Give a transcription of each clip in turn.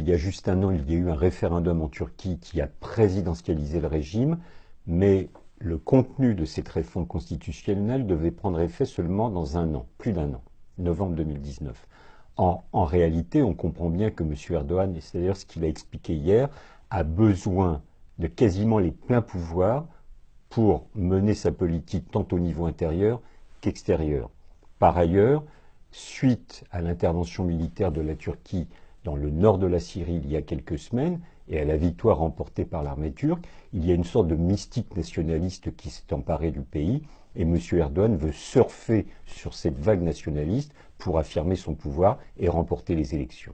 Il y a juste un an, il y a eu un référendum en Turquie qui a présidentialisé le régime, mais le contenu de cette réforme constitutionnelle devait prendre effet seulement dans un an, plus d'un an, novembre 2019. En réalité, on comprend bien que M. Erdogan, et c'est d'ailleurs ce qu'il a expliqué hier, a besoin de quasiment les pleins pouvoirs pour mener sa politique tant au niveau intérieur qu'extérieur. Par ailleurs, suite à l'intervention militaire de la Turquie dans le nord de la Syrie il y a quelques semaines et à la victoire remportée par l'armée turque, il y a une sorte de mystique nationaliste qui s'est emparée du pays et M. Erdogan veut surfer sur cette vague nationaliste pour affirmer son pouvoir et remporter les élections.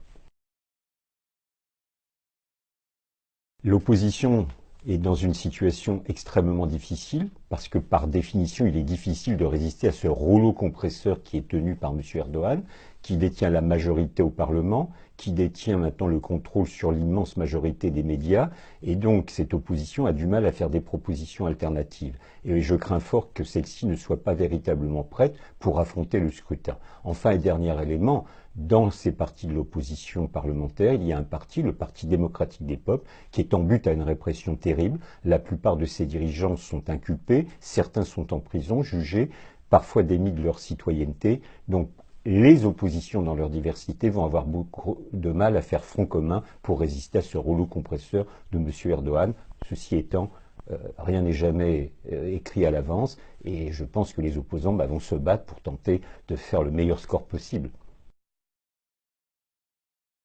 L'opposition est dans une situation extrêmement difficile parce que par définition, il est difficile de résister à ce rouleau compresseur qui est tenu par M. Erdogan, qui détient la majorité au Parlement, qui détient maintenant le contrôle sur l'immense majorité des médias, et donc cette opposition a du mal à faire des propositions alternatives. Et je crains fort que celle-ci ne soit pas véritablement prête pour affronter le scrutin. Enfin, et dernier élément, dans ces partis de l'opposition parlementaire, il y a un parti, le Parti démocratique des peuples, qui est en butte à une répression terrible. La plupart de ses dirigeants sont inculpés, certains sont en prison, jugés, parfois démis de leur citoyenneté. Donc les oppositions dans leur diversité vont avoir beaucoup de mal à faire front commun pour résister à ce rouleau compresseur de M. Erdogan. Ceci étant, rien n'est jamais écrit à l'avance et je pense que les opposants vont se battre pour tenter de faire le meilleur score possible.